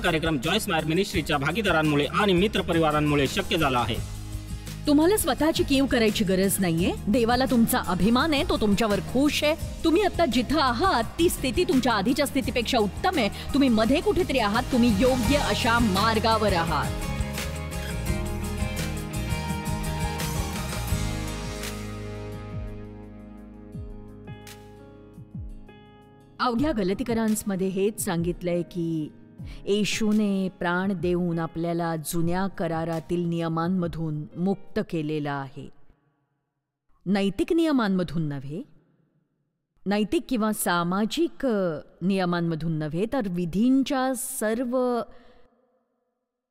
कार्यक्रम जॉय स्मायर मिनिस्ट्रीच्या भागीदारांमुळे आणि मित्रपरिवारांमुळे शक्य झाला आहे. तुम्हाला स्वतःची कीव करायची गरज नाहीये. देवाला तुमचा अभिमान आहे, तो तुमच्यावर खुश आहे. तुम्ही आता जिथं आहात ती स्थिती तुमच्या आधीच्या स्थितीपेक्षा उत्तम आहे. तुम्ही मध्ये कुठेतरी आहात, तुम्ही योग्य अशा मार्गावर आहात. अवघ्या गलतीकरांमध्ये हेच सांगितलंय की येशूने प्राण देऊन आपल्याला जुन्या करारातील नियमांमधून मुक्त केलेला आहे. नैतिक नियमांमधून नव्हे, नैतिक किंवा सामाजिक नियमांमधून नव्हे, तर विधींच्या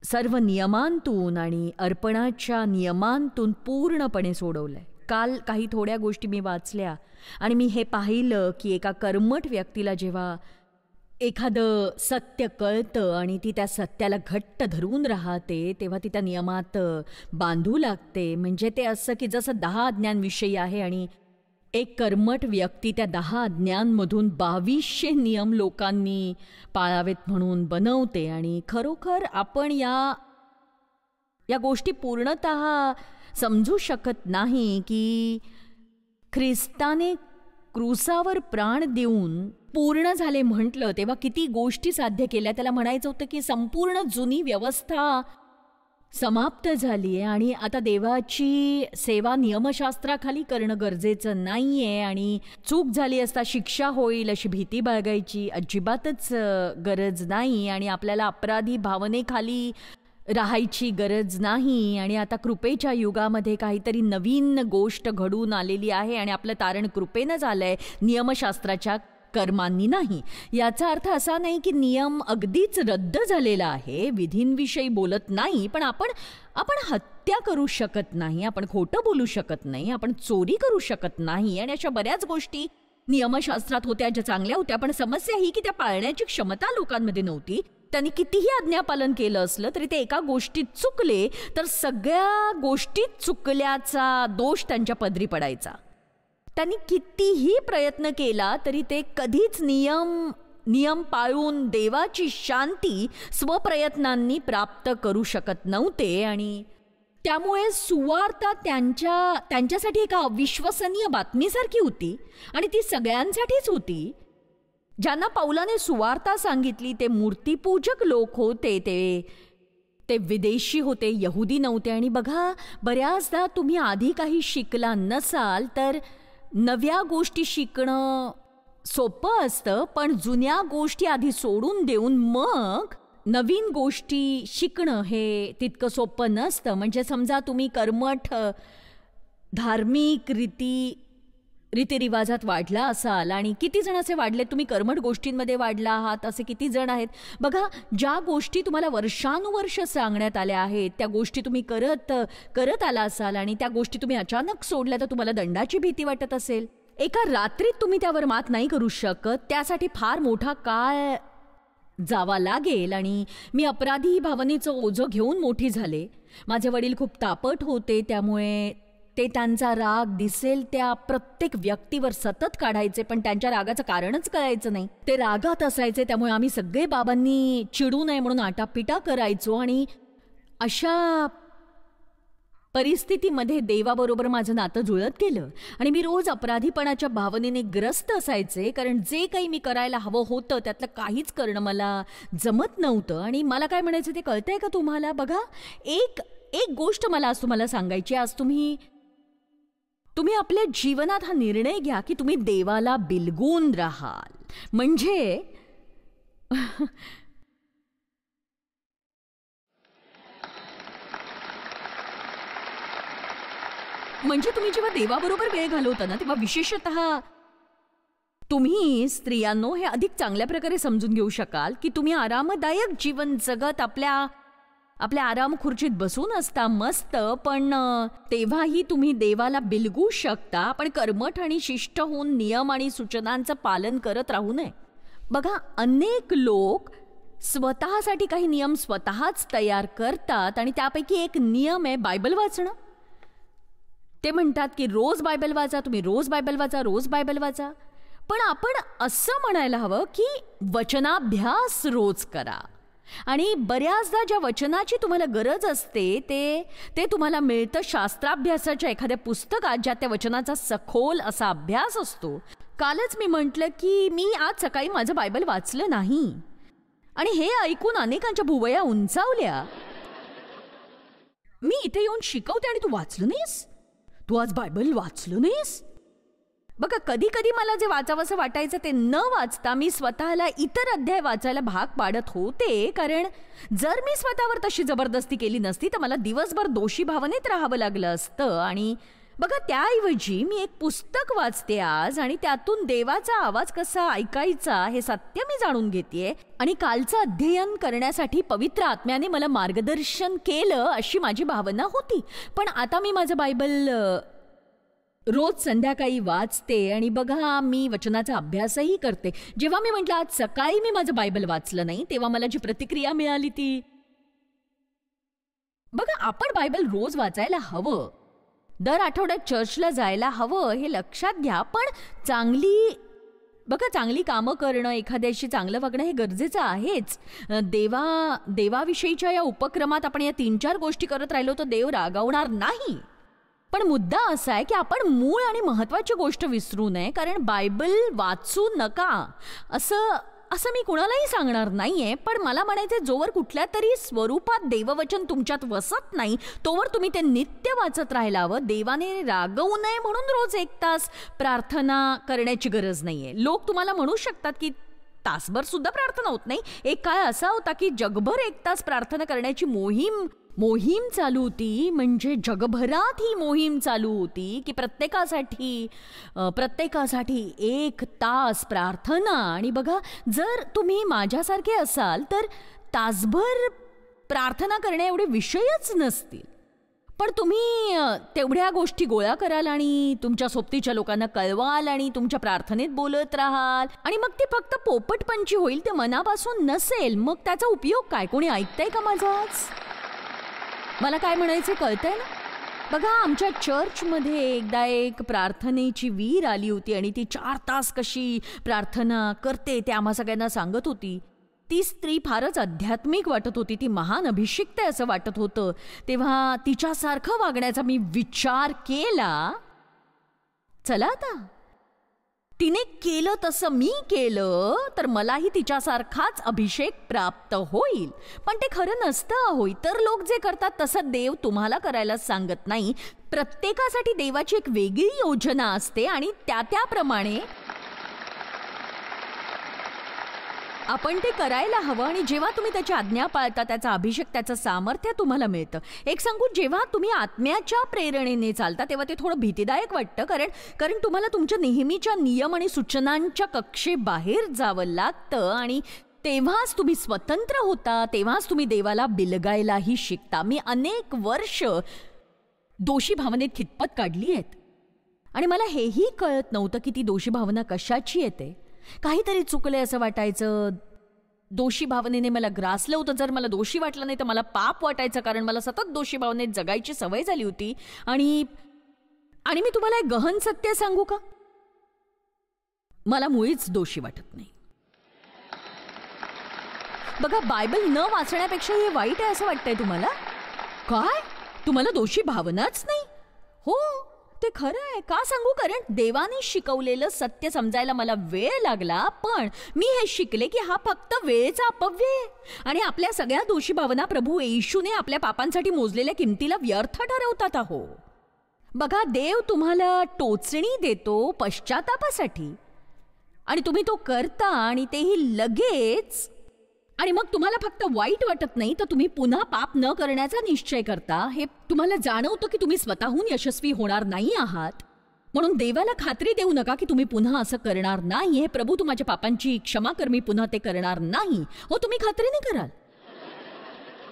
सर्व नियमांतून आणि अर्पणाच्या नियमांतून पूर्णपणे सोडवलंय. काल काही थोड्या गोष्टी मी वाचल्या आणि मी हे पाहिलं की एका कर्मठ व्यक्तीला जेव्हा एखादं सत्य कळतं आणि ती त्या सत्याला घट्ट धरून राहते तेव्हा ती त्या नियमात बांधू लागते. म्हणजे ते असं की जसं 10 आज्ञांविषयी आहे आणि एक कर्मठ व्यक्ती त्या 10 आज्ञांमधून 2200 नियम लोकांनी पाळावेत म्हणून बनवते. आणि खरोखर आपण या गोष्टी पूर्णतः समजू शकत नाही की ख्रिस्ताने क्रूसावर प्राण देऊन पूर्ण झाले म्हटलं तेव्हा किती गोष्टी साध्य केल्या. त्याला म्हणायचं होतं की संपूर्ण जुनी व्यवस्था समाप्त झाली आहे आणि आता देवाची सेवा नियमशास्त्राखाली करणं गरजेचं नाही आहे आणि चूक झाली असता शिक्षा होईल अशी भीती बाळगायची अजिबातच गरज नाही आणि आपल्याला अपराधी भावनेखाली राहायची गरज नाही. आणि आता कृपेच्या युगामध्ये काहीतरी नवीन गोष्ट घडून आलेली आहे आणि आपलं तारण कृपेनं झालंय, नियमशास्त्राच्या कर्मांनी नाही. याचा अर्थ असा नाही की नियम अगदीच रद्द झालेला आहे. विधींविषयी बोलत नाही, पण आपण हत्या करू शकत नाही, आपण खोटं बोलू शकत नाही, आपण चोरी करू शकत नाही आणि अशा बऱ्याच गोष्टी नियमशास्त्रात होत्या ज्या चांगल्या होत्या. पण समस्या ही की त्या पाळण्याची क्षमता लोकांमध्ये नव्हती. त्यांनी कितीही आज्ञापालन केलं असलं तरी ते एका गोष्टीत चुकले तर सगळ्या गोष्टीत चुकल्याचा दोष त्यांच्या पदरी पडायचा. त्यांनी कितीही प्रयत्न केला तरी ते कधीच नियम पाळून देवाची शांती स्वप्रयत्नांनी प्राप्त करू शकत नव्हते. आणि त्यामुळे सुवार्ता त्यांच्यासाठी एका अविश्वसनीय बातमीसारखी होती आणि ती सगळ्यांसाठीच होती. ज्यांना पौलाने सुवार्ता सांगितली ते मूर्तीपूजक लोक होते, ते विदेशी होते, यहुदी नव्हते. आणि बघा, बऱ्याचदा तुम्ही आधी काही शिकला नसाल तर नव्या गोष्टी शिकणं सोपं असतं, पण जुन्या गोष्टी आधी सोडून देऊन मग नवीन गोष्टी शिकणं हे तितकं सोपं नसतं. म्हणजे समजा तुम्ही कर्मठ धार्मिक रीतिरिवाजात वाढला असाल आणि किती जण असे वाढले, तुम्ही कर्मठ गोष्टींमध्ये वाढला आहात असे किती जण आहेत. बघा, ज्या गोष्टी तुम्हाला वर्षानुवर्ष सांगण्यात आल्या आहेत त्या गोष्टी तुम्ही करत आला असाल आणि त्या गोष्टी तुम्ही अचानक सोडल्या तर तुम्हाला दंडाची भीती वाटत असेल. एका रात्रीत तुम्ही त्यावर मात नाही करू शकत, त्यासाठी फार मोठा काळ जावा लागेल. आणि मी अपराधी भावनेचं ओझं घेऊन मोठी झाले. माझे वडील खूप तापट होते, त्यामुळे ते त्यांचा राग दिसेल त्या प्रत्येक व्यक्तीवर सतत काढायचे, पण त्यांच्या रागाचं कारणच कळायचं नाही. ते रागात असायचे, त्यामुळे आम्ही सगळे बाबांनी चिडू नये म्हणून आटापिटा करायचो. आणि अशा परिस्थितीमध्ये देवाबरोबर माझं नातं जुळत गेलं आणि मी रोज अपराधीपणाच्या भावनेने ग्रस्त असायचे, कारण जे काही मी करायला हवं होतं त्यातलं काहीच करणं मला जमत नव्हतं. आणि मला काय म्हणायचं ते कळतंय का तुम्हाला? बघा, एक गोष्ट मला आज तुम्हाला सांगायची. आज तुम्ही आपल्या जीवनात हा निर्णय घ्या की तुम्ही देवाला बिलगून राहाल. म्हणजे तुम्ही जेव्हा देवाबरोबर वेळ घालवता ना तेव्हा विशेषतः तुम्ही स्त्रियांनो हे अधिक चांगल्या प्रकारे समजून घेऊ शकाल की तुम्ही आरामदायक जीवन जगत आपल्या आराम खुर्चीत बसून असता मस्त, पण तेव्हाही तुम्ही देवाला बिलगू शकता, पण कर्मठ आणि शिष्ट होऊन नियम आणि सूचनांचं पालन करत राहू नये. बघा, अनेक लोक स्वतःसाठी काही नियम स्वतःच तयार करतात आणि त्यापैकी एक नियम आहे बायबल वाचणं. ते म्हणतात की रोज बायबल वाचा, तुम्ही रोज बायबल वाचा, रोज बायबल वाचा. पण आपण असं म्हणायला हवं की वचनाभ्यास रोज करा. आणि बऱ्याचदा ज्या वचनाची तुम्हाला गरज असते ते तुम्हाला मिळतं शास्त्राभ्यासाच्या एखाद्या पुस्तकात, ज्यात त्या वचनाचा सखोल असा अभ्यास असतो. कालच मी म्हटलं की मी आज सकाळी माझं बायबल वाचलं नाही, आणि हे ऐकून अनेकांच्या भुवया उंचावल्या. मी इथे येऊन शिकवते आणि तू वाचलं नाहीस? तू आज बायबल वाचलं नाहीस? बघा, कधी कधी मला जे वाचावंसं वाटायचं ते न वाचता मी स्वतःला इतर अध्याय वाचायला भाग पाडत होते, कारण जर मी स्वतःवर तशी जबरदस्ती केली नसती तर मला दिवसभर दोषी भावनेत राहावं लागलं असतं. आणि बघा, त्याऐवजी मी एक पुस्तक वाचते आज, आणि त्यातून देवाचा आवाज कसा ऐकायचा हे सत्य मी जाणून घेतेय. आणि कालचं अध्ययन करण्यासाठी पवित्र आत्म्याने मला मार्गदर्शन केलं अशी माझी भावना होती. पण आता मी माझं बायबल रोज संध्याकाळी वाचते, आणि बघा, मी वचनाचा अभ्यासही करते. जेव्हा मी म्हटलं आज सकाळी मी माझं बायबल वाचलं नाही, तेव्हा मला जी प्रतिक्रिया मिळाली ती, बघा, आपण बायबल रोज वाचायला हवं, दर आठवड्यात चर्चला जायला हवं, हे लक्षात घ्या. पण चांगली कामं करणं, एखाद्याशी चांगलं वागणं हे गरजेचं आहेच. देवाविषयीच्या या उपक्रमात आपण या 3-4 गोष्टी करत राहिलो तर देव रागावणार नाही. पण मुद्दा असा आहे की आपण मूळ आणि महत्वाची गोष्ट विसरू नये. कारण बायबल वाचू नका असं मी कुणालाही सांगणार नाहीये, पण मला म्हणायचं, जोवर कुठल्या तरी स्वरूपात देववचन तुमच्यात वसत नाही तोवर तुम्ही ते नित्य वाचत राहायला हवं. देवाने रागवू नये म्हणून रोज 1 तास प्रार्थना करण्याची गरज नाहीये. लोक तुम्हाला म्हणू शकतात की तासभर सुद्धा प्रार्थना होत नाही. एक काळ असा होता की जगभर 1 तास प्रार्थना करण्याची मोहीम चालू होती. म्हणजे जगभरात ही मोहीम चालू होती की प्रत्येकासाठी 1 तास प्रार्थना. आणि बघा, जर तुम्ही माझ्यासारखे असाल तर तासभर प्रार्थना करणे एवढे विषयच नसतील, पण तुम्ही तेवढ्या गोष्टी गोळा कराल आणि तुमच्या सोबतीच्या लोकांना कळवाल आणि तुमच्या प्रार्थनेत बोलत राहाल, आणि मग ती फक्त पोपटपंची होईल, ते मनापासून नसेल. मग त्याचा उपयोग काय? कोणी ऐकतंय का माझाच? मला काय म्हणायचं कळतंय ना? बघा, आमच्या चर्चमध्ये एकदा एक प्रार्थनेची वीर आली होती आणि ती 4 तास कशी प्रार्थना करते ते आम्हा सगळ्यांना सांगत होती. ती स्त्री फारच आध्यात्मिक वाटत होती, ती महान अभिषिक्त आहे असं वाटत होतं. तेव्हा तिच्यासारखं वागण्याचा मी विचार केला. चला आता, तिने केलं तसं मी केलं तर मलाही तिच्यासारखाच अभिषेक प्राप्त होईल. पण ते खरं नसतं. होय, तर लोक जे करतात तसं देव तुम्हाला करायला सांगत नाही. प्रत्येकासाठी देवाची एक वेगळी योजना असते आणि त्याप्रमाणे आपण ते करायला हवं. आणि जेव्हा तुम्ही त्याची आज्ञा पाळता त्याचा अभिषेक, त्याचं सामर्थ्य तुम्हाला मिळतं. एक सांगू, जेव्हा तुम्ही आत्म्याच्या प्रेरणेने चालता तेव्हा ते थोडं भीतीदायक वाटतं, कारण तुम्हाला तुमच्या नेहमीच्या नियम आणि सूचनांच्या कक्षेबाहेर जावं लागतं. आणि तेव्हाच तुम्ही स्वतंत्र होता, तेव्हाच तुम्ही देवाला बिलगायलाही शिकता. मी अनेक वर्ष दोषी भावनेत खितपत काढली आहेत आणि मला हेही कळत नव्हतं की ती दोषी भावना कशाची येते. काहीतरी चुकलंय असं वाटायचं. दोषी भावनेने मला ग्रासलं होतं. जर मला दोषी वाटलं नाही तर मला पाप वाटायचं, कारण मला सतत दोषी भावनेत जगायची सवय झाली होती. आणि मी तुम्हाला एक गहन सत्य सांगू का? मला मुळीच दोषी वाटत नाही. बघा, बायबल न वाचण्यापेक्षा हे वाईट आहे असं वाटतंय तुम्हाला? काय? तुम्हाला दोषी भावनाच नाही? हो, ते खरं आहे. का सांगू? कारण देवाने शिकवलेलं सत्य समजायला मला वेळ लागला, पण मी हे शिकले की हा फक्त वेळेचा अपव्यय आहे आणि आपल्या सगळ्या दोषी भावना प्रभू येशूने आपल्या पापांसाठी मोजलेल्या किमतीला व्यर्थ ठरवतात. आहो, बघा, देव तुम्हाला टोचणी देतो पश्चातापासाठी आणि तुम्ही तो करता आणि तेही लगेच. आणि मग तुम्हाला फक्त वाईट वाटत नाही तर तुम्ही पुन्हा पाप न करण्याचा निश्चय करता. हे तुम्हाला जाणवतं की तुम्ही स्वतःहून यशस्वी होणार नाही आहात, म्हणून देवाला खात्री देऊ नका की तुम्ही पुन्हा असं करणार नाही. हे प्रभू तुम्हाला पापांची क्षमा कर, मी पुन्हा ते करणार नाही. हो, तुम्ही खात्रीने कराल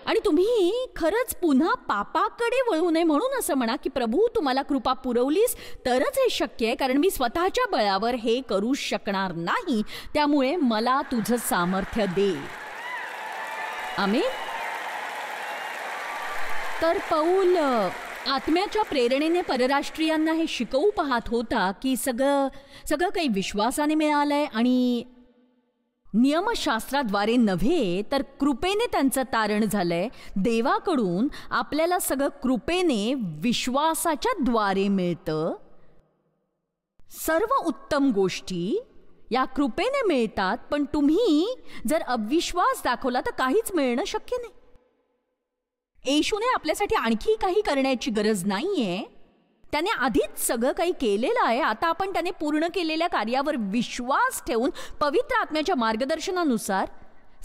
आणि तुम्ही खरंच पुन्हा पापाकडे वळू नये. म्हणून असं म्हणा की प्रभू, तुम्हाला कृपा पुरवलीस तरच हे शक्य आहे, कारण मी स्वतःच्या बळावर हे करू शकणार नाही. त्यामुळे मला तुझं सामर्थ्य दे. आमेन. तर पौल आत्म्याच्या प्रेरणेने परराष्ट्रीयांना हे शिकवू पाहत होता की सगळं काही विश्वासाने मिळालंय आणि नियमशास्त्राद्वारे नव्हे तर कृपेने त्यांचं तारण झालंय. देवाकडून आपल्याला सगळं कृपेने विश्वासाच्या द्वारे मिळतं. सर्व उत्तम गोष्टी या कृपेने मिळतात, पण तुम्ही जर अविश्वास दाखवला तर काहीच मिळणं शक्य नाही. येशूने आपल्यासाठी आणखी काही करण्याची गरज नाहीये. त्याने आधीच सगळं काही केलेलं आहे. आता आपण त्याने पूर्ण केलेल्या कार्यावर विश्वास ठेवून पवित्र आत्म्याच्या मार्गदर्शनानुसार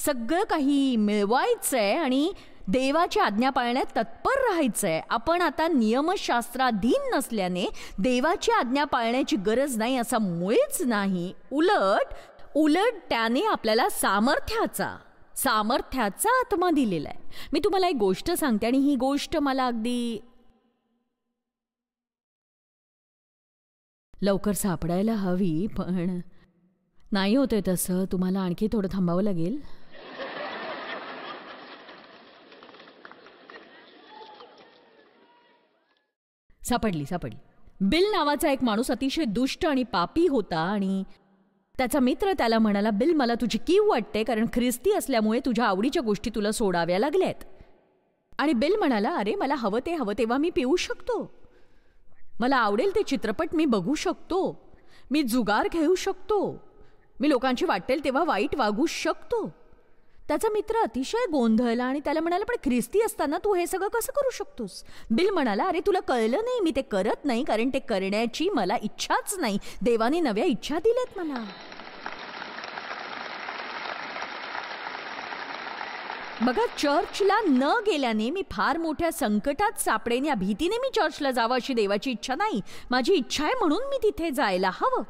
सगळं काही मिळवायचंय आणि देवाची आज्ञा पाळण्यात तत्पर राहायचंय. आपण आता नियमशास्त्राधीन नसल्याने देवाची आज्ञा पाळण्याची गरज नाही असं मुळीच नाही. उलट त्याने आपल्याला सामर्थ्याचा आत्मा दिलेला आहे. मी तुम्हाला एक गोष्ट सांगते आणि ही गोष्ट मला अगदी लवकर सापडायला हवी, पण नाही होते तसं. तुम्हाला आणखी थोडं थांबावं लागेल. सापडली. बिल नावाचा एक माणूस अतिशय दुष्ट आणि पापी होता आणि त्याचा मित्र त्याला म्हणाला, बिल, मला तुझी कीव वाटते, कारण ख्रिस्ती असल्यामुळे तुझ्या आवडीच्या गोष्टी तुला सोडाव्या लागल्यात. आणि बिल म्हणाला, अरे मला हवं तेव्हा मी पिऊ शकतो. मला आवडेल ते चित्रपट मी बघू शकतो. मी जुगार खेळू शकतो. मी लोकांची वाटेल तेव्हा वाईट वागू शकतो. त्याचा मित्र अतिशय गोंधळला आणि त्याला म्हणाला, पण ख्रिस्ती असताना तू हे सगळं कसं करू शकतोस? बिल म्हणाला, अरे तुला कळलं नाही, मी ते करत नाही कारण ते करण्याची मला इच्छाच नाही. देवाने नव्या इच्छा दिल्यात मला. बघा, चर्चला न गेल्याने मी फार मोठ्या संकटात सापडेन या भीतीने मी चर्चला जावं अशी देवाची इच्छा नाही. माझी इच्छा आहे म्हणून मी तिथे जायला हवं.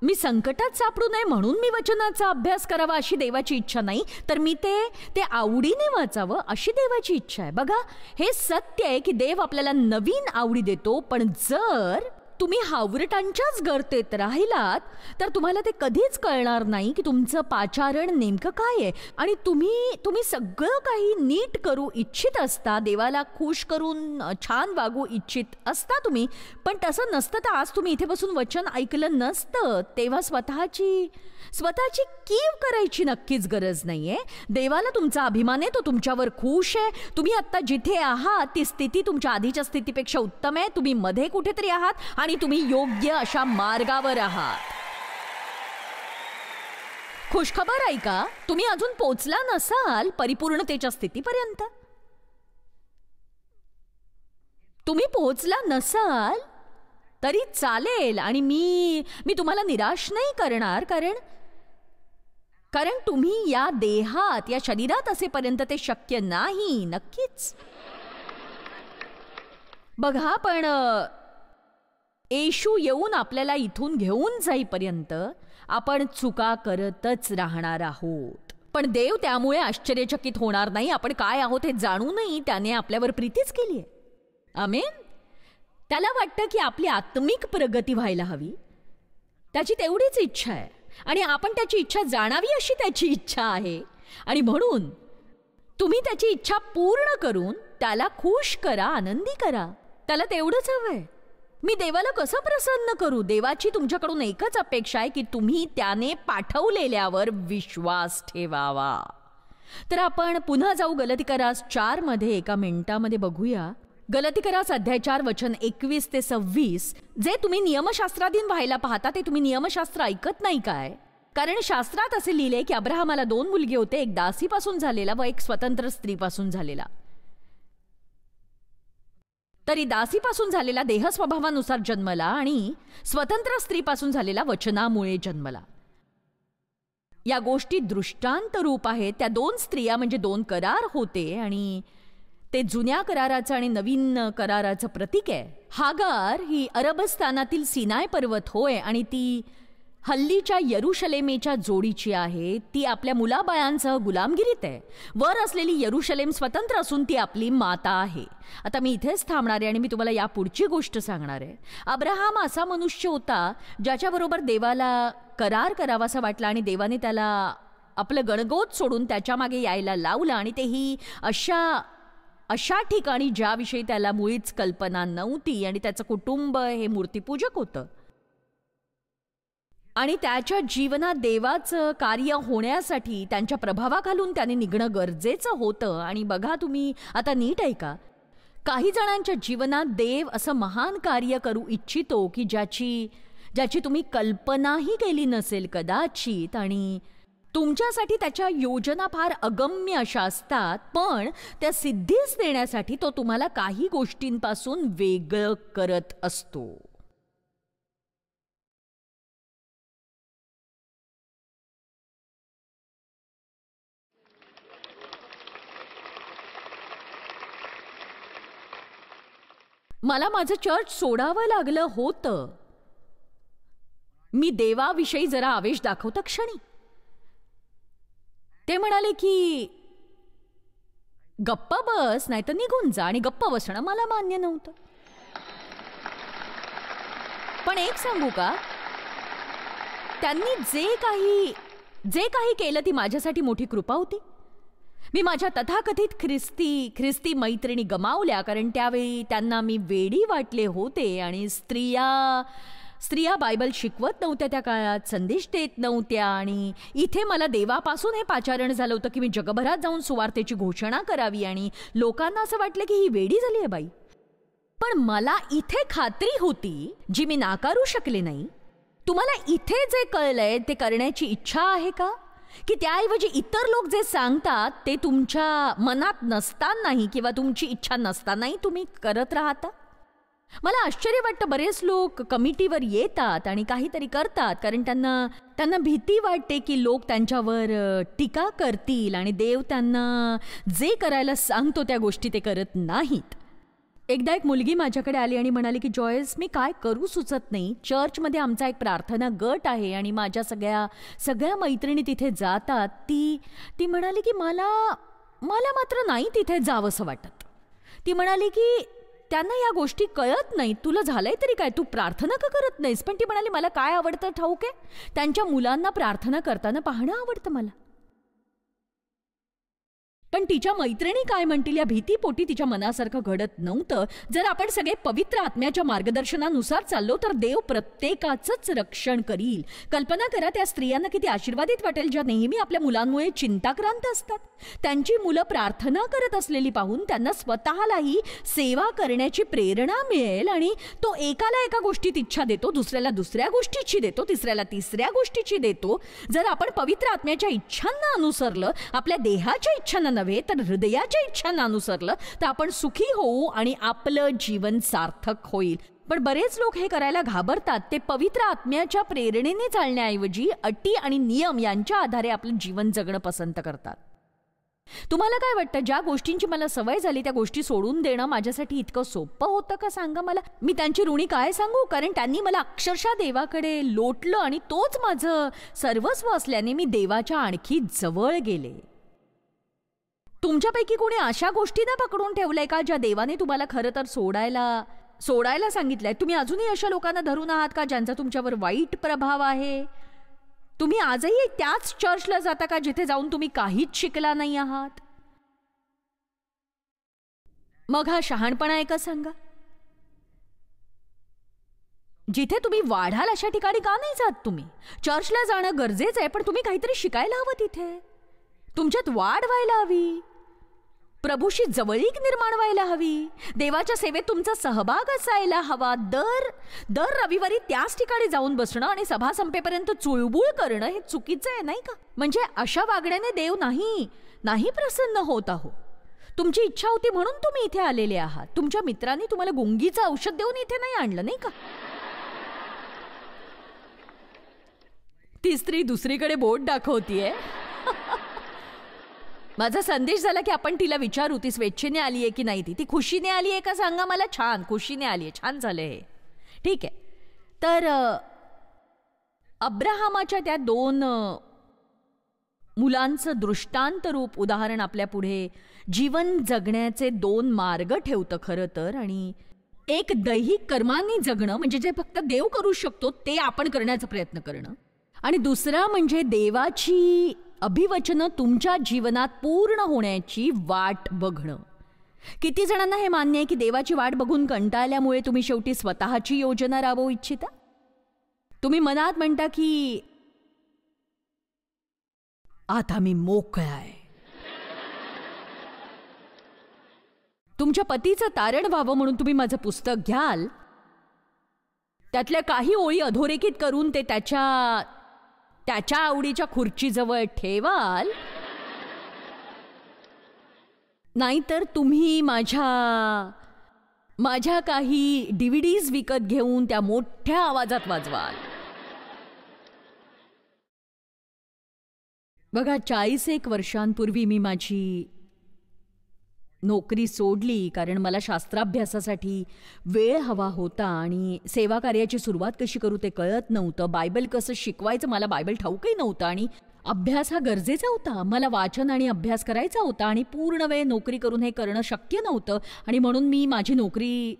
मी संकटात सापडू नये म्हणून मी वचनाचा अभ्यास करावा अशी देवाची इच्छा नाही, तर मी ते आवडीने वाचावं अशी देवाची इच्छा आहे. बघा, हे सत्य आहे की देव आपल्याला नवीन आवडी देतो, पण जर तुम्ही हावरटांच्याच गर्तेत राहिलात तर तुम्हाला ते कधीच कळणार नाही की तुमचं पाचारण नेमकं काय आहे. आणि तुम्ही सगळं काही नीट करू इच्छित असता, देवाला खुश करून छान वागू इच्छित असता तुम्ही, पण तसं नसतं तर आज तुम्ही इथे बसून वचन ऐकलं नसतं. तेव्हा स्वतःची कीव करायची नक्कीच गरज नाहीये. देवाला तुमचा अभिमान आहे, तो तुमच्यावर खुश आहे. तुम्ही आता जिथे आहात ती स्थिती तुमच्या आधीच्या स्थितीपेक्षा उत्तम आहे. तुम्ही मध्ये कुठेतरी आहात आणि तुम्ही योग्य अशा मार्गावर आहात. खुशखबर ऐका, तुम्ही अजून पोचला नसाल परिपूर्णतेच्या स्थितीपर्यंत. तुम्ही पोहोचला नसाल तरी चालेल आणि मी तुम्हाला निराश नाही करणार, कारण तुम्ही या देहात, या शरीरात असेपर्यंत ते शक्य नाही. नक्कीच. बघा, पण येशू येऊन आपल्याला इथून घेऊन जाईपर्यंत आपण चुका करतच राहणार आहोत. पण देव त्यामुळे आश्चर्यचकित होणार नाही. आपण काय आहोत हे जाणूनही त्याने आपल्यावर प्रीतीच केली आहे. आमेन. त्याला वाटतं की आपली आत्मिक प्रगती व्हायला हवी. त्याची तेवढीच इच्छा आहे आणि आपण त्याची इच्छा जाणावी अशी त्याची इच्छा आहे. आणि म्हणून तुम्ही त्याची इच्छा पूर्ण करून त्याला खुश करा, आनंदी करा. त्याला तेवढंच हवंय. मी देवाला कसं प्रसन्न करू? देवाची तुमच्याकडून एकच अपेक्षा आहे की तुम्ही त्याने पाठवलेल्यावर विश्वास ठेवावा. तर आपण पुन्हा जाऊ गलतिकरास 4 मध्ये एका मिनिटामध्ये बघूया. गलतिकरास अध्याय 4 वचन 21 ते 26. जे तुम्ही नियमशास्त्राधीन व्हायला पाहता ते तुम्ही नियमशास्त्र ऐकत नाही काय? कारण शास्त्रात असे लिहिले की अब्राहमाला 2 मुलगे होते, एक दासीपासून झालेला व एक स्वतंत्र स्त्रीपासून झालेला. तरी दासीपासून झालेला देह स्वभावानुसार जन्मला आणि स्वतंत्र स्त्रीपासून झालेला वचनामुळे जन्मला. या गोष्टी दृष्टांत रूप आहेत. त्या 2 स्त्रिया म्हणजे 2 करार होते आणि ते जुन्या कराराचं आणि नवीन कराराचं प्रतीक आहे. हागार ही अरबस्थानातील सिनाय पर्वत होय आणि ती हल्लीच्या यरुशलेमेच्या जोडीची आहे. ती आपल्या मुलाबाळांसह गुलामगिरीत आहे. वर असलेली यरुशलेम स्वतंत्र असून ती आपली माता आहे. आता मी इथेच थांबणार आहे आणि मी तुम्हाला या पुढची गोष्ट सांगणार आहे. अब्राहम असा मनुष्य होता ज्याच्याबरोबर देवाला करार करावासा वाटला आणि देवाने त्याला आपलं गणगोत सोडून त्याच्या मागे यायला लावलं आणि तेही अशा ठिकाणी ज्याविषयी त्याला मुळीच कल्पना नव्हती आणि त्याचं कुटुंब हे मूर्तीपूजक होतं. आणि त्याच्या जीवनात देवाचं कार्य होण्यासाठी त्यांच्या प्रभावाखालून त्याने निघणं गरजेचं होतं. आणि बघा, तुम्ही आता नीट ऐका, काही जणांच्या जीवनात देव असं महान कार्य करू इच्छितो की ज्याची तुम्ही कल्पनाही केली नसेल कदाचित, आणि तुमच्यासाठी त्याच्या योजना फार अगम्य अशा असतात, पण त्या सिद्धीस देण्यासाठी तो तुम्हाला काही गोष्टींपासून वेगळं करत असतो. मला माझं चर्च सोडावं लागलं होतं. मी देवाविषयी जरा आवेश दाखवता क्षणी ते म्हणाले की गप्पा बस, नाही तर निघून जा. आणि गप्पा बसणं मला मान्य नव्हतं. पण एक सांगू का, त्यांनी जे काही केलं ती माझ्यासाठी मोठी कृपा होती. मी माझ्या तथाकथित ख्रिस्ती मैत्रिणी गमावल्या, कारण त्यावेळी त्यांना मी वेडी वाटले होते. आणि स्त्रिया बायबल शिकवत नव्हत्या त्या काळात, संदेश देत नव्हत्या. आणि इथे मला देवापासून हे पाचारण झालं होतं की मी जगभरात जाऊन सुवार्तेची घोषणा करावी. आणि लोकांना असं वाटलं की ही वेडी झाली आहे बाई. पण मला इथे खात्री होती, जी मी नाकारू शकले नाही. तुम्हाला इथे जे कळलंय ते करण्याची इच्छा आहे का, की त्याऐवजी इतर लोक जे सांगतात ते तुमच्या मनात नसतानाही किंवा तुमची इच्छा नसतानाही तुम्ही करत राहता? मला आश्चर्य वाटतं, बरेच लोक कमिटीवर येतात आणि काहीतरी करतात कारण त्यांना भीती वाटते की लोक त्यांच्यावर टीका करतील आणि देव त्यांना जे करायला सांगतो त्या गोष्टी ते करत नाहीत. एकदा एक मुलगी माझ्याकडे आली आणि म्हणाली की जॉयस, मी काय करू सुचत नाही. चर्चमध्ये आमचा एक प्रार्थना गट आहे आणि माझ्या सगळ्या मैत्रिणी तिथे जातात. ती म्हणाली की मला मात्र नाही तिथे जावंसं वाटत. ती म्हणाली की त्यांना या गोष्टी कळत नाही. तुला झालंय तरी काय, तू प्रार्थना का करत नाहीस? पण ती म्हणाली मला काय आवडतं ठाऊक आहे, त्यांच्या मुलांना प्रार्थना करताना पाहणं आवडतं मला. पण तिच्या मैत्रिणी काय म्हणतील या भीतीपोटी तिच्या मनासारखं घडत नव्हतं. जर आपण सगळे पवित्र आत्म्याच्या मार्गदर्शनानुसार चाललो तर देव प्रत्येकाचंच रक्षण करील. कल्पना करा, त्या स्त्रियांना किती आशीर्वादित वाटेल ज्या नेहमी आपल्या मुलांमुळे चिंताक्रांत असतात. त्यांची मुलं प्रार्थना करत असलेली पाहून त्यांना स्वतःलाही सेवा करण्याची प्रेरणा मिळेल. आणि तो एकाला एका गोष्टीत इच्छा देतो, दुसऱ्याला दुसऱ्या गोष्टीची देतो, तिसऱ्याला तिसऱ्या गोष्टीची देतो. जर आपण पवित्र आत्म्याच्या इच्छांना अनुसरलं, आपल्या देहाच्या इच्छांना नव्हे तर हृदयाच्या इच्छांना अनुसरलं, तर आपण सुखी होऊ आणि आपलं जीवन सार्थक होईल. पण बरेच लोक हे करायला घाबरतात. ते पवित्र आत्म्याच्या प्रेरणेने चालण्याऐवजी अटी आणि नियम यांच्या आधारे आपलं जीवन जगणं पसंत करतात. तुम्हाला काय वाटतं, ज्या गोष्टींची मला सवय झाली त्या गोष्टी सोडून देणं माझ्यासाठी इतकं सोपं होतं का? सांगा मला. मी त्यांची ऋणी काय सांगू, कारण त्यांनी मला अक्षरशः देवाकडे लोटलं आणि तोच माझं सर्वस्व असल्याने मी देवाच्या आणखी जवळ गेले. तुमच्यापैकी कोणी अशा गोष्टींना पकडून ठेवलंय का ज्या देवाने तुम्हाला खरं तर सोडायला सांगितलंय? तुम्ही अजूनही अशा लोकांना धरून आहात का ज्यांचा तुमच्यावर वाईट प्रभाव आहे? तुम्ही आजही त्याच चर्चला जाता का जिथे जाऊन तुम्ही काहीच शिकला नाही आहात? मग हा शहाणपणा आहे का सांगा? जिथे तुम्ही वाढाल अशा ठिकाणी का नाही जात तुम्ही? चर्चला जाणं गरजेचं आहे, पण तुम्ही काहीतरी शिकायला हवं. तिथे तुमच्यात वाढ व्हायला हवी, प्रभूशी जवळीक निर्माण व्हायला हवी, देवाच्या सेवेत तुमचा सहभाग असायला हवा. दर रविवारी त्याच ठिकाणी जाऊन बसणं आणि सभा संपेपर्यंत चुळबुळ करणं हे चुकीचं आहे, नाही का? म्हणजे अशा वागण्याने देव नाही प्रसन्न होत आहो. तुमची इच्छा होती म्हणून तुम्ही इथे आलेले आहात. तुमच्या मित्रांनी तुम्हाला गुंगीचं औषध देऊन इथे नाही आणलं, नाही का? ती स्त्री दुसरीकडे बोट दाखवतीये. माझा संदेश झाला की आपण तिला विचारू ती स्वेच्छेने आली आहे की नाही. ती खुशीने आली आहे का सांगा मला. छान, खुशीने आली आहे, छान झालं हे, ठीक आहे. तर अब्राहमाच्या त्या 2 मुलांचं दृष्टांत रूप उदाहरण आपल्या पुढे जीवन जगण्याचे 2 मार्ग ठेवतं खरं तर. आणि एक दैहिक कर्मांनी जगणं, म्हणजे जे फक्त देव करू शकतो ते आपण करण्याचा प्रयत्न करणं, आणि दुसरा म्हणजे देवाची अभिवचनं तुमच्या जीवनात पूर्ण होण्याची वाट बघणं. किती जणांना हे मान्य आहे की देवाची वाट बघून कंटाळल्यामुळे तुम्ही शेवटी स्वतःची योजना राबवू इच्छिता? तुम्ही मनात म्हणता की आता मी मोकळा आहे. तुमच्या पतीचं तारण व्हावं म्हणून तुम्ही माझं पुस्तक घ्याल, त्यातल्या काही ओळी अधोरेखित करून ते त्याच्या आवडीच्या खुर्चीजवळ ठेवाल, नाहीतर तुम्ही माझ्या काही DVDs विकत घेऊन त्या मोठ्या आवाजात वाजवाल. बघा, 40 वर्षांपूर्वी मी माझी नोकरी सोडली कारण मला शास्त्राभ्यासासाठी वेळ हवा होता आणि सेवा कार्याची सुरुवात कशी करू ते कळत नव्हतं. बायबल कसं शिकवायचं मला बायबल ठाऊकही नव्हतं आणि अभ्यास हा गरजेचा होता. मला वाचन आणि अभ्यास करायचा होता आणि पूर्ण वेळ नोकरी करून हे करणं शक्य नव्हतं आणि म्हणून मी माझी नोकरी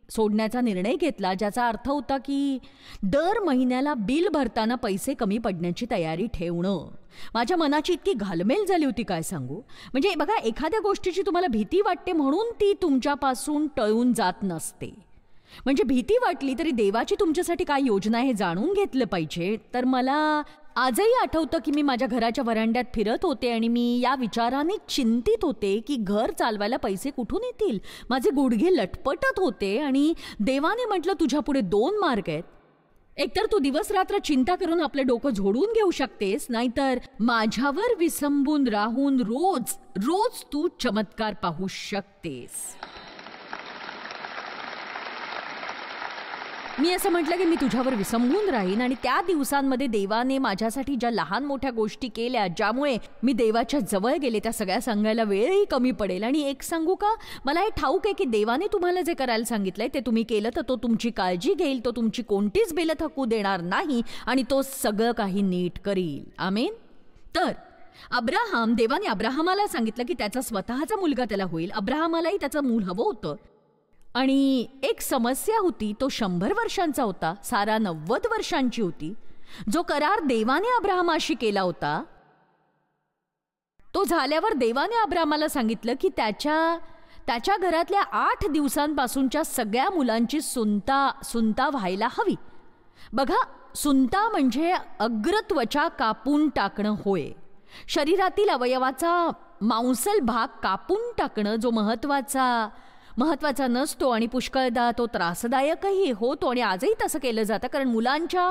सोडण्याचा निर्णय घेतला, ज्याचा अर्थ होता की दर महिन्याला बिल भरताना पैसे कमी पडण्याची तयारी ठेवणं. माझ्या मनाची इतकी घालमेल झाली होती काय सांगू. म्हणजे बघा, एखाद्या गोष्टीची तुम्हाला भीती वाटते म्हणून ती तुमच्यापासून टळून जात नसते. म्हणजे भीती वाटली तरी देवाची तुमच्यासाठी काय योजना आहे हे जाणून घेतलं पाहिजे. तर मला आजही आठवतं की मी माझ्या घराच्या व्हरांड्यात फिरत होते आणि मी या विचाराने चिंतित होते की घर चालवायला पैसे कुठून येतील. माझे गुडघे लटपटत होते आणि देवाने म्हटलं, तुझ्यापुढे 2 मार्ग आहेत. एकतर तू दिवस रात्र चिंता करून आपलं डोकं झोडून घेऊ शकतेस, नाहीतर माझ्यावर विसंबून राहून रोज रोज तू चमत्कार पाहू शकतेस. मी असं म्हटलं की मी तुझ्यावर विसंबून राहीन आणि त्या दिवसांमध्ये देवाने माझ्यासाठी ज्या लहान मोठ्या गोष्टी केल्या, ज्यामुळे मी देवाच्या जवळ गेले, त्या सगळ्या सांगायला वेळही कमी पडेल. आणि एक सांगू का, मला हे ठाऊक आहे की देवाने तुम्हाला जे करायला सांगितलंय ते तुम्ही केलं तर तो तुमची काळजी घेईल, तो तुमची कोणतीच बेलं थकू देणार नाही आणि तो सगळं काही नीट करील. आमेन. तर देवाने अब्राहमाला सांगितलं की त्याचा स्वतःचा मुलगा त्याला होईल. अब्राहमालाही त्याचं मूल हवं होतं आणि एक समस्या होती, तो 100 वर्षांचा होता, सारा 90 वर्षांची होती. जो करार देवाने अब्राहमाशी केला होता तो झाल्यावर देवाने अब्राहमाला सांगितलं की त्याच्या घरातल्या 8 दिवसांपासूनच्या सगळ्या मुलांची सुनता व्हायला हवी. बघा, सुनता म्हणजे अग्रत्वचा कापून टाकणं होय. शरीरातील अवयवाचा मांसल भाग कापून टाकणं, जो महत्वाचा नसतो आणि पुष्कळदा तो त्रासदायकही होतो आणि आजही तसं केलं जातं, कारण मुलांच्या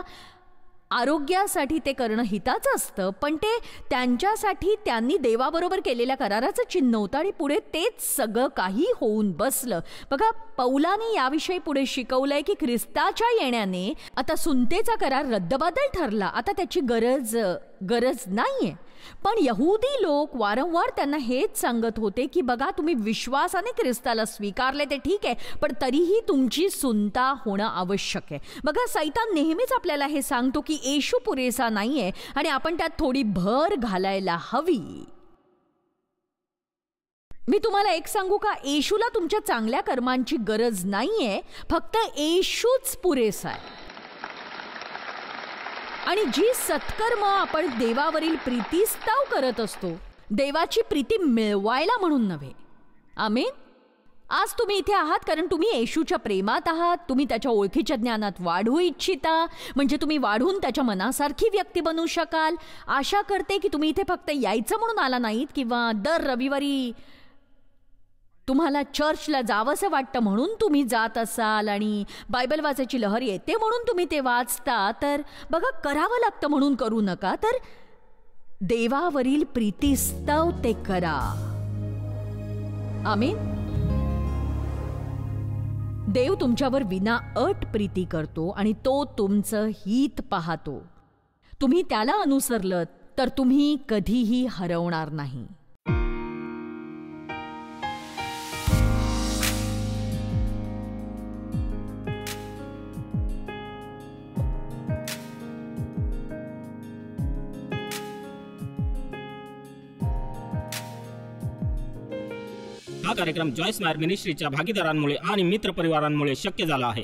आरोग्यासाठी ते करणं हिताचं असतं. पण ते त्यांच्यासाठी त्यांनी देवाबरोबर केलेल्या कराराचं चिन्ह होतं आणि पुढे तेच सगळं काही होऊन बसलं. बघा, पौलाने याविषयी पुढे शिकवलंय की ख्रिस्ताच्या येण्याने आता सुनतेचा करार रद्दबातल ठरला, आता त्याची गरज नाहीये. पण यहुदी लोक वारंवार त्यांना हेच सांगत होते की बघा, तुम्ही विश्वासाने ख्रिस्ताला स्वीकारले ते ठीक आहे, पण तरीही तुमची सुनता होणं आवश्यक आहे. बघा, सैतान नेहमीच आपल्याला हे सांगतो की येशू पुरेसा नाहीये आणि आपण त्यात थोडी भर घालायला हवी. मी तुम्हाला एक सांगू का, येशूला तुमच्या चांगल्या कर्मांची गरज नाहीये, फक्त येशूच पुरेसा आहे. आणि जी सत्कर्म आपण देवावरील प्रीतिस्ताव करत असतो, देवाची प्रीती मिळवायला म्हणून नव्हे. आमेन. आज तुम्ही इथे आहात कारण तुम्ही येशूच्या प्रेमात आहात, तुम्ही त्याच्या ओळखीच्या ज्ञानात वाढू इच्छिता, म्हणजे तुम्ही वाढून त्याच्या मनासारखी व्यक्ती बनू शकाल. आशा करते की तुम्ही इथे फक्त यायचं म्हणून आला नाहीत किंवा दर रविवारी तुम्हाला चर्चला जावंसं वाटतं म्हणून तुम्ही जात असाल आणि बायबल वाचायची लहर येते म्हणून तुम्ही ते वाचता. तर बघा, करावं लागतं म्हणून करू नका, तर देवावरील प्रीतिस्तव ते करा. आमेन. देव तुमच्यावर विना अट प्रीती करतो आणि तो तुमचं हित पाहतो. तुम्ही त्याला अनुसरलं तर तुम्ही कधीही हरवणार नाही. हा कार्यक्रम जॉयस मायर मिनिस्ट्रीच्या भागीदारांमुळे आणि मित्र परिवारांमुळे शक्य झाला आहे.